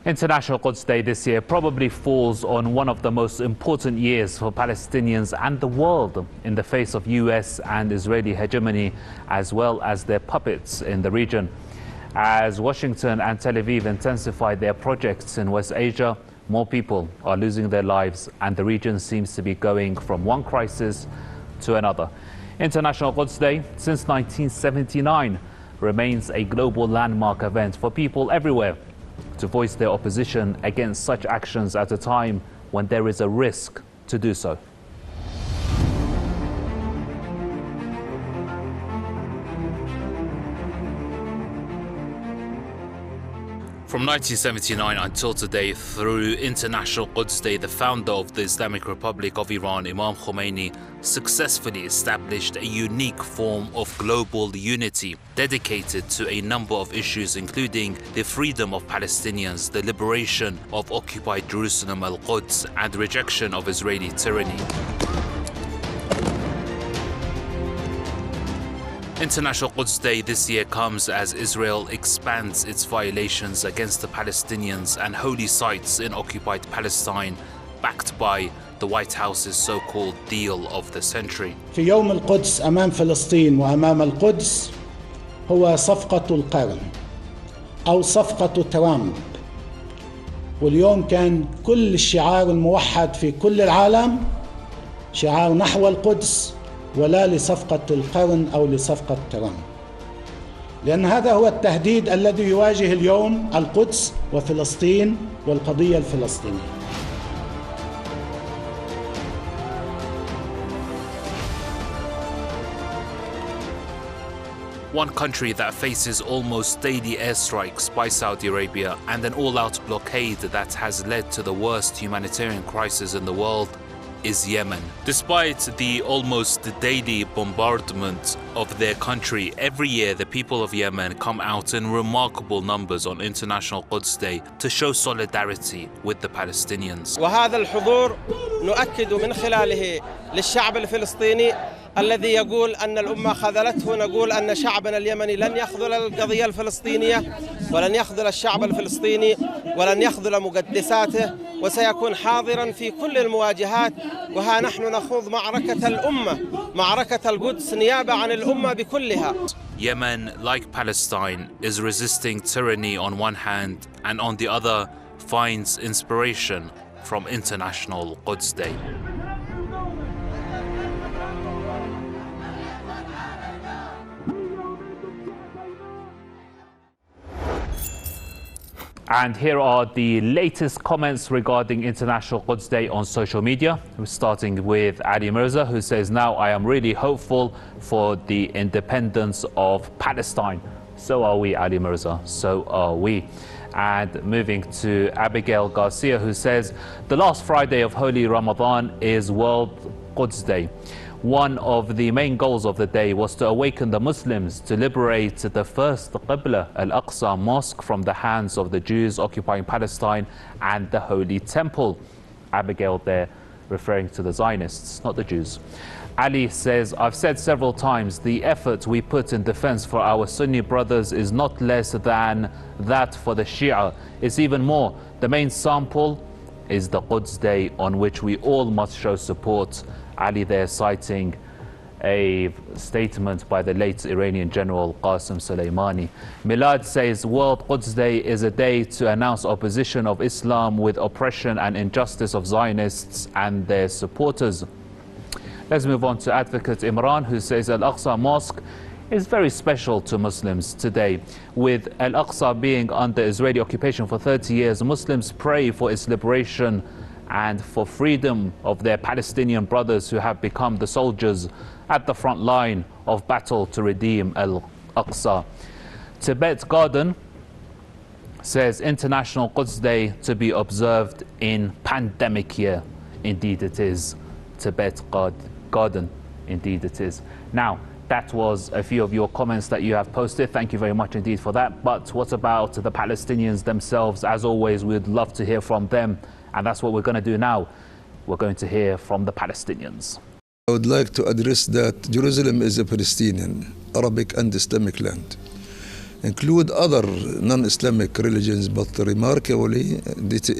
International Quds Day this year probably falls on one of the most important years for Palestinians and the world in the face of US and Israeli hegemony, as well as their puppets in the region. As Washington and Tel Aviv intensify their projects in West Asia, more people are losing their lives and the region seems to be going from one crisis to another. International Quds Day, since 1979, remains a global landmark event for people everywhere to voice their opposition against such actions at a time when there is a risk to do so. From 1979 until today, through International Quds Day, the founder of the Islamic Republic of Iran, Imam Khomeini, successfully established a unique form of global unity dedicated to a number of issues, including the freedom of Palestinians, the liberation of occupied Jerusalem, al-Quds, and rejection of Israeli tyranny. International Quds Day this year comes as Israel expands its violations against the Palestinians and holy sites in occupied Palestine, backed by the White House's so-called deal of the century. في يوم القدس أمام فلسطين وأمام القدس هو صفقة القرن أو صفقة ترامب، واليوم كان كل الشعار الموحد في كل العالم شعار نحو القدس ولا لصفقة القرن أو لصفقة ترامب، لأن هذا هو التهديد الذي يواجه اليوم القدس وفلسطين والقضية الفلسطينية. One country that faces almost daily airstrikes by Saudi Arabia and an all-out blockade that has led to the worst humanitarian crisis in the world is Yemen. Despite the almost daily bombardment of their country, every year the people of Yemen come out in remarkable numbers on International Quds Day to show solidarity with the Palestinians. وهذا الحضور نؤكد من خلاله للشعب الفلسطيني الذي يقول أن الأمة خذلته، نقول أن شعبنا اليمني لن يخذل القضية الفلسطينية ولن يخذل الشعب الفلسطيني ولن يخذل مقدساته، وسيكون حاضرا في كل المواجهات. وها نحن نخوض معركة الأمة، معركة القدس نيابة عن الأمة بكلها. Yemen, like Palestine, is resisting tyranny on one hand and on the other finds inspiration from International Quds Day. And here are the latest comments regarding International Quds Day on social media. We're starting with Ali Mirza, who says, "Now I am really hopeful for the independence of Palestine." So are we, Ali Mirza, so are we. And moving to Abigail Garcia, who says, "The last Friday of Holy Ramadan is World Quds Day. One of the main goals of the day was to awaken the Muslims to liberate the first Qibla, Al-Aqsa Mosque, from the hands of the Jews occupying Palestine and the Holy Temple." Abigail there referring to the Zionists, not the Jews. Ali says, "I've said several times, the effort we put in defense for our Sunni brothers is not less than that for the Shia. It's even more. The main sample is the Quds Day, on which we all must show support." Ali there citing a statement by the late Iranian general Qasem Soleimani. Milad says, "World Quds Day is a day to announce opposition of Islam with oppression and injustice of Zionists and their supporters." Let's move on to Advocate Imran, who says, "Al-Aqsa Mosque is very special to Muslims today. With Al-Aqsa being under Israeli occupation for 30 years, Muslims pray for its liberation and for freedom of their Palestinian brothers who have become the soldiers at the front line of battle to redeem Al-Aqsa." Tibet Garden says, "International Quds Day to be observed in pandemic year." Indeed it is. Tibet Garden, indeed it is. Now, that was a few of your comments that you have posted. Thank you very much indeed for that. But what about the Palestinians themselves? As always, we'd love to hear from them. And that's what we're going to do now. We're going to hear from the Palestinians. I would like to address that Jerusalem is a Palestinian, Arabic and Islamic land. include other non-Islamic religions, but remarkably,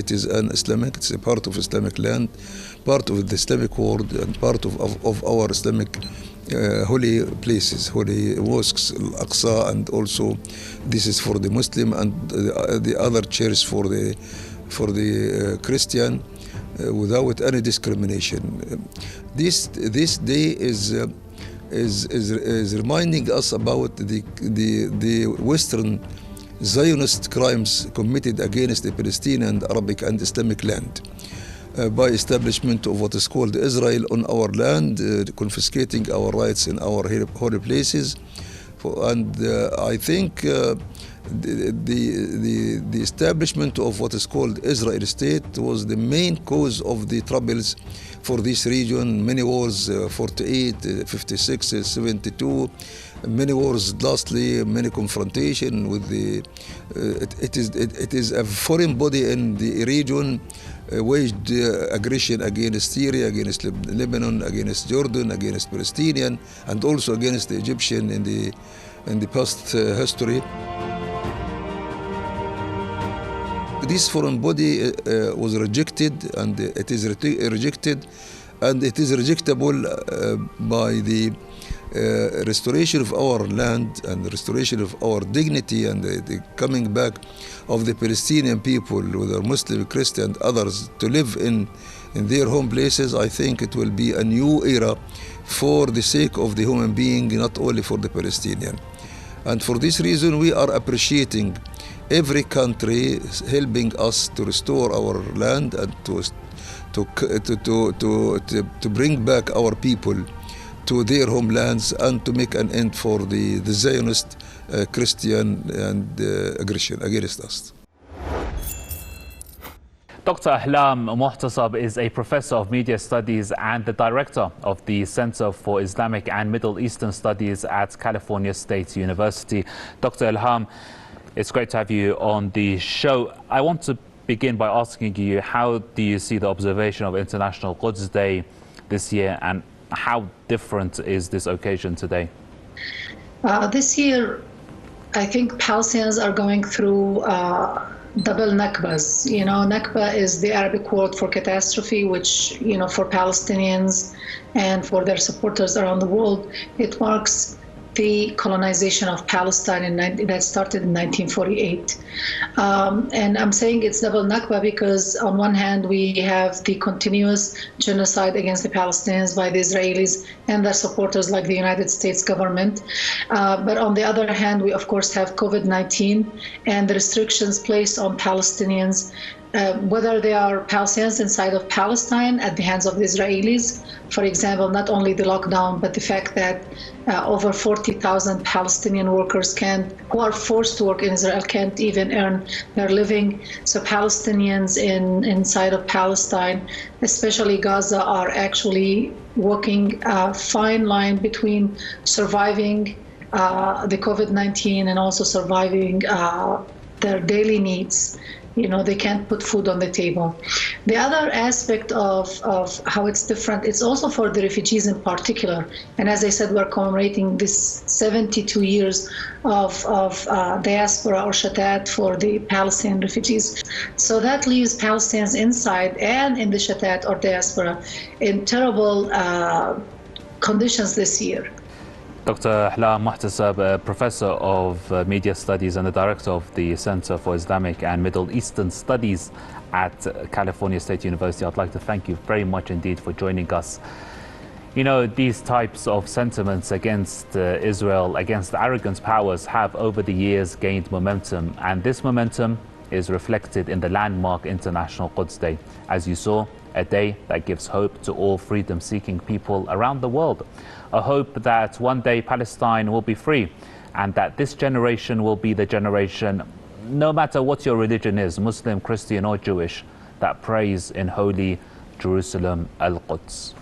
it is an Islamic, it's a part of Islamic land, part of the Islamic world, and part of our Islamic holy places, holy mosques, Al-Aqsa, and also this is for the Muslim and the other church for the Christian, without any discrimination. This day is reminding us about the Western Zionist crimes committed against the Palestinian and Arabic and Islamic land by establishment of what is called Israel on our land, confiscating our rights in our holy places. And I think the establishment of what is called Israel state was the main cause of the troubles for this region. Many wars, 48, 56, 72, many wars lastly, many confrontation with the, it is a foreign body in the region, waged aggression against Syria, against Lebanon, against Jordan, against Palestinian, and also against the Egyptian in the past history. This foreign body was rejected, and it is rejected, and it is rejectable by the restoration of our land and the restoration of our dignity and the coming back of the Palestinian people, whether Muslim, Christian, others, to live in their home places. I think it will be a new era for the sake of the human being, not only for the Palestinian. And for this reason, we are appreciating every country helping us to restore our land and to bring back our people to their homelands and to make an end for the Zionist Christian and aggression against us. Dr. Ahlam Muhtasab is a professor of media studies and the director of the Center for Islamic and Middle Eastern Studies at California State University. Dr. Ahlam, it's great to have you on the show. I want to begin by asking you, how do you see the observation of International Quds Day this year, and how different is this occasion today? This year, I think Palestinians are going through double Nakbas. You know, Nakba is the Arabic word for catastrophe, which, you know, for Palestinians and for their supporters around the world, it marks the colonization of Palestine that started in 1948. And I'm saying it's double Nakba because on one hand, we have the continuous genocide against the Palestinians by the Israelis and their supporters like the United States government. But on the other hand, we of course have COVID-19 and the restrictions placed on Palestinians, whether they are Palestinians inside of Palestine at the hands of the Israelis. For example, not only the lockdown, but the fact that over 40,000 Palestinian workers who are forced to work in Israel can't even earn their living. So Palestinians inside of Palestine, especially Gaza, are actually walking a fine line between surviving the COVID-19 and also surviving their daily needs. You know, they can't put food on the table. The other aspect of how it's different, it's also for the refugees in particular. And as I said, we're commemorating this 72 years of diaspora or shatat for the Palestinian refugees. So that leaves Palestinians inside and in the shatat or diaspora in terrible conditions this year. Dr. Ahlam Muhtasab, Professor of Media Studies and the Director of the Center for Islamic and Middle Eastern Studies at California State University, I'd like to thank you very much indeed for joining us. You know, these types of sentiments against Israel, against the arrogant powers, have over the years gained momentum, and this momentum is reflected in the landmark International Quds Day. As you saw, a day that gives hope to all freedom-seeking people around the world. A hope that one day Palestine will be free, and that this generation will be the generation, no matter what your religion is, Muslim, Christian or Jewish, that prays in holy Jerusalem, Al-Quds.